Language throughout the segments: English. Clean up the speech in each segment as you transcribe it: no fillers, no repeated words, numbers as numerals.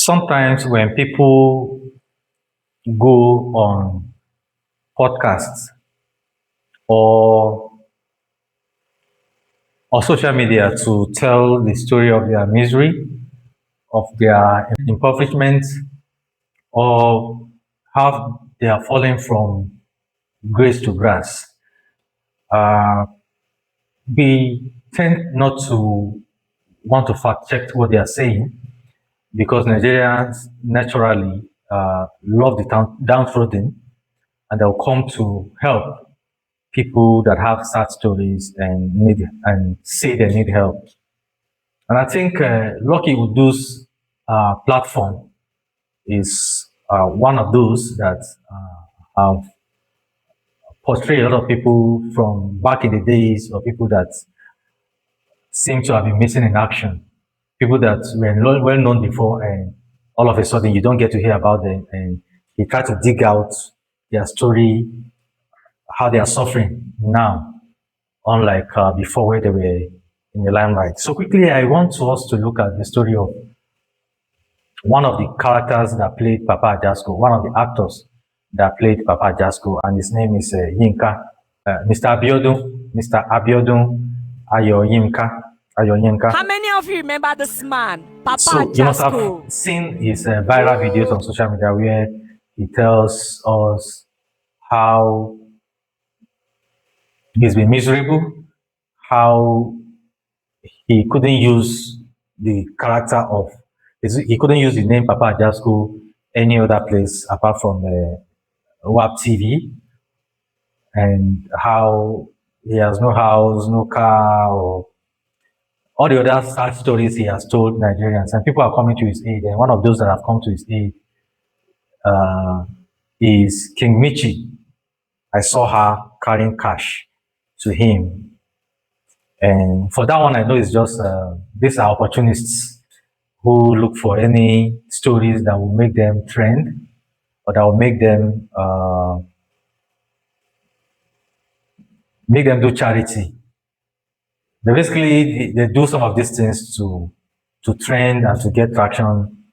sometimes when people go on podcasts or social media to tell the story of their misery, of their impoverishment, or how they are falling from grace to grass, uh, we tend not to want to fact check what they are saying because Nigerians naturally love the downtrodden, and they'll come to help people that have sad stories and say they need help. And I think Lucky Udu's platform is one of those that have portrayed a lot of people from back in the days, or people that seem to have been missing in action, people that were well known before, and all of a sudden you don't get to hear about them, and he tried to dig out their story, how they are suffering now, unlike before where they were in the limelight. So quickly, I want us to look at the story of one of the characters that played PapaAjasco, one of the actors that played PapaAjasco, and his name is Yinka, Mr. Abiodun Ayoyinka. How many of you remember this man, So you must PapaAjasco? have seen his viral videos on social media where he tells us how he's been miserable, how he couldn't use the character of, he couldn't use the name PapaAjasco any other place apart from WAP TV, and how he has no house, no car, or all the other sad stories he has told Nigerians, and people are coming to his aid. And one of those that have come to his aid is King Michi. I saw her carrying cash to him. And for that one, I know it's just, these are opportunists who look for any stories that will make them trend, or that will make them do charity. They do some of these things to trend and to get traction,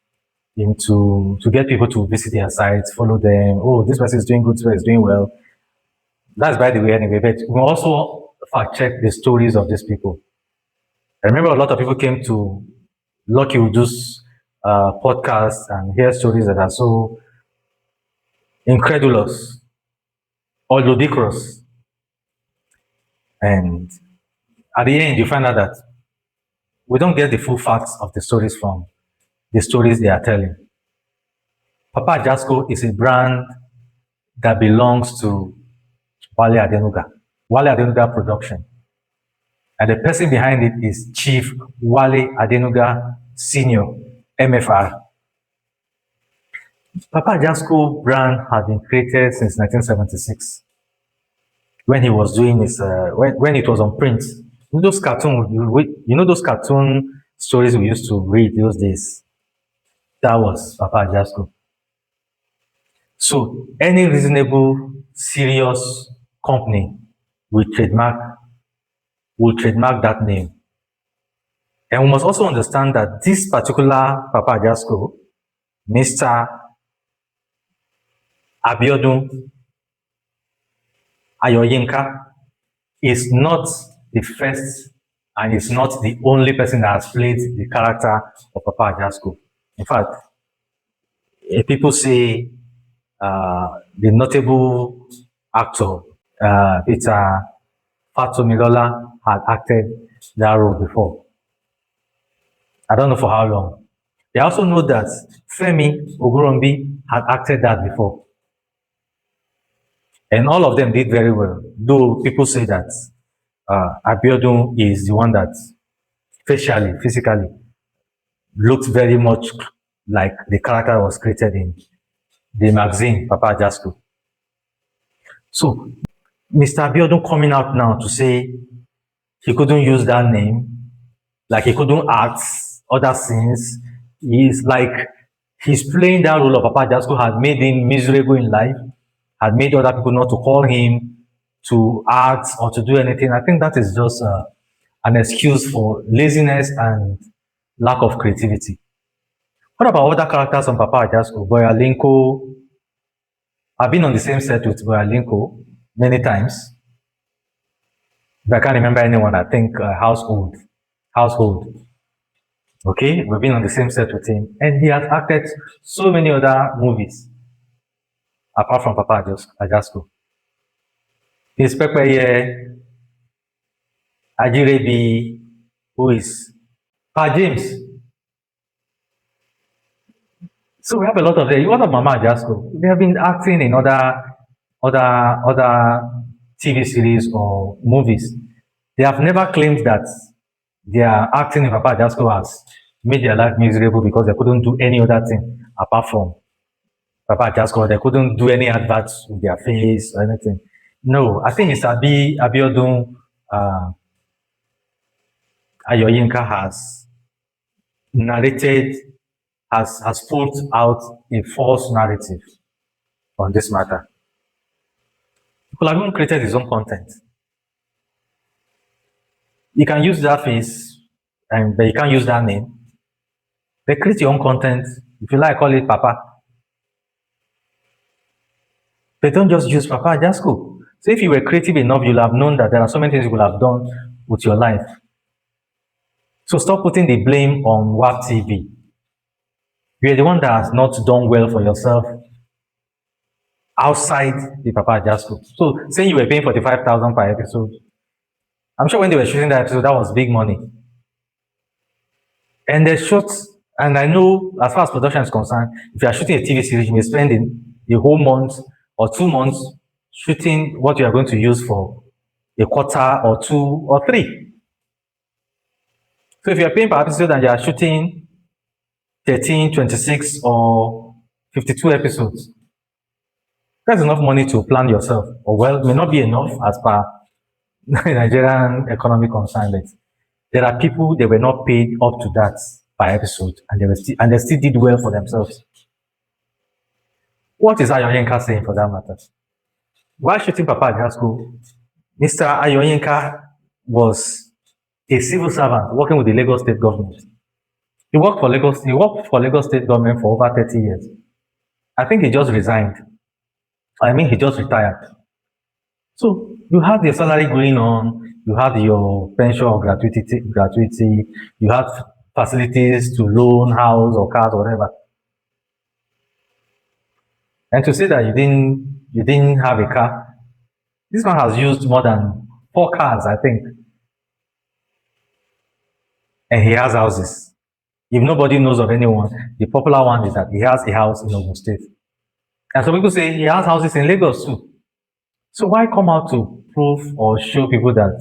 to get people to visit their sites, follow them. Oh, this person is doing good, this person is doing well. That's by the way anyway, but we also fact check the stories of these people. I remember a lot of people came to Lucky Udu's podcast and hear stories that are so incredulous or ludicrous. And at the end, you find out that we don't get the full facts of the stories from the stories they are telling. PapaAjasco is a brand that belongs to Wale Adenuga Production. And the person behind it is Chief Wale Adenuga Senior, MFR. PapaAjasco brand had been created since 1976, when he was doing his, when it was on print. You know those cartoon stories we used to read those days? That was PapaAjasco. So any reasonable, serious company will trademark that name. And we must also understand that this particular PapaAjasco, Mr. Abiodun Ayoyinka, is not the first and is not the only person that has played the character of PapaAjasco. In fact, people say the notable actor Peter Fatomilola had acted that role before. I don't know for how long. They also know that Femi Ogurombi had acted that before. And all of them did very well, though people say that Abiodun is the one that physically looked very much like the character was created in the magazine PapaAjasco. So Mr. Abiodun coming out now to say he couldn't use that name, like he couldn't act other scenes. He's like, he's playing that role of PapaAjasco had made him miserable in life, had made other people not to call him to act or to do anything. I think that is just an excuse for laziness and lack of creativity. What about other characters on PapaAjasco? Boy Alinko. I've been on the same set with Boy Alinko many times. But I can't remember anyone. I think household. Okay, we've been on the same set with him, and he has acted so many other movies apart from PapaAjasco. His Pepeye, Ajirebi, who is Pa James. So we have a lot of them. What of Mama Ajasco? They have been acting in other TV series or movies. They have never claimed that their acting in PapaAjasco has made their life miserable because they couldn't do any other thing apart from PapaAjasco. They couldn't do any adverts with their face or anything. No, I think Mr. Abiodun Ayoyinka has narrated, has put out a false narrative on this matter. People have even created his own content. You can use that face, but you can't use that name. They create your own content. If you like, call it Papa. They don't just use PapaAjasco. So if you were creative enough, you'll have known that there are so many things you will have done with your life. So stop putting the blame on WAP TV. You're the one that has not done well for yourself outside the PapaAjasco. So saying you were paying 45,000 per episode, I'm sure when they were shooting that episode, that was big money. And they shot, and I know as far as production is concerned, if you are shooting a TV series, you may spend a whole month or 2 months shooting what you are going to use for a quarter or 2 or 3. So if you are paying per episode and you are shooting 13, 26 or 52 episodes, that's enough money to plan yourself. Or well, it may not be enough as per Nigerian economic concern. There are people that were not paid up to that per episode, and they still did well for themselves. What is Ayoyinka saying for that matter? While shooting PapaAjasco, Mr. Ayoyinka was a civil servant working with the Lagos State government. He worked for Lagos State government for over 30 years. I think he just resigned. He just retired. So you had your salary going on, you had your pension or gratuity, you had facilities to loan house or cars or whatever. And to say that you didn't have a car, this man has used more than 4 cars, I think. And he has houses. If nobody knows of anyone, the popular one is that he has a house in Ogun State. And some people say he has houses in Lagos too. So why come out to prove or show people that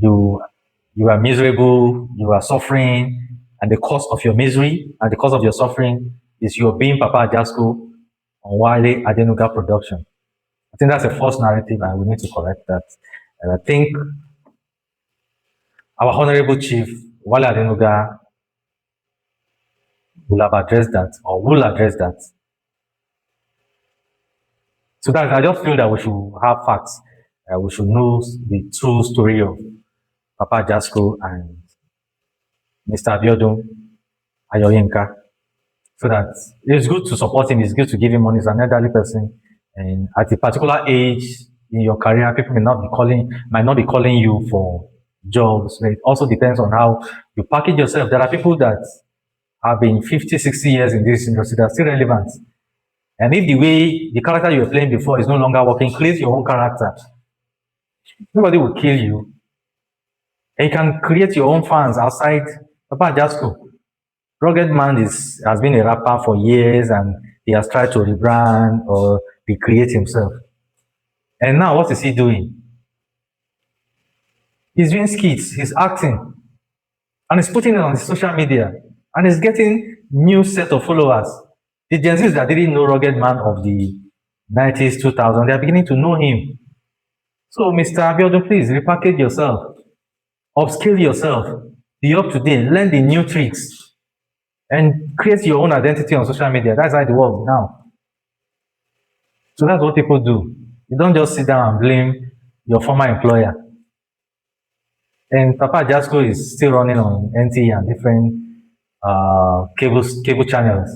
you are miserable, you are suffering, and the cause of your misery and the cause of your suffering is you being PapaAjasco on Wale Adenuga production? I think that's a false narrative and we need to correct that. And I think our Honorable Chief, Wale Adenuga, will have addressed that or will address that. So guys, I just feel that we should have facts. We should know the true story of PapaAjasco and Mr. Abiodun Ayoyinka. So that it's good to support him, it's good to give him money. He's an elderly person. And at a particular age in your career, people might not be calling you for jobs. It also depends on how you package yourself. There are people that have been 50, 60 years in this industry that are still relevant. And if the character you were playing before is no longer working, create your own character. Nobody will kill you. And you can create your own fans outside PapaAjasco. Rugged Man has been a rapper for years and he has tried to rebrand or recreate himself. And now what is he doing? He's doing skits, he's acting, and he's putting it on his social media, and he's getting new set of followers. The Gen Zs that didn't know Rugged Man of the 90s, 2000, they are beginning to know him. So, Mr. Abiodun, please repackage yourself, upskill yourself, be up to date, learn the new tricks, and create your own identity on social media. That's how it works now. So that's what people do. You don't just sit down and blame your former employer. And PapaAjasco is still running on NT and different cable channels.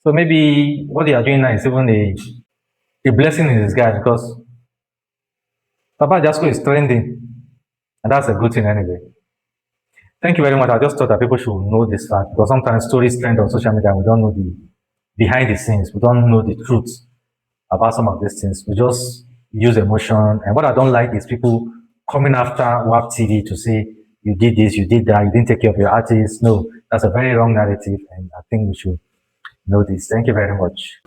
So maybe what they are doing now is even a blessing in disguise because PapaAjasco is trending, and that's a good thing anyway. Thank you very much. I just thought that people should know this fact because sometimes stories trend on social media and we don't know the behind the scenes. We don't know the truth about some of these things. We just use emotion. And what I don't like is people coming after WAP TV to say, you did this, you did that, you didn't take care of your artists. No, that's a very wrong narrative. And I think we should know this. Thank you very much.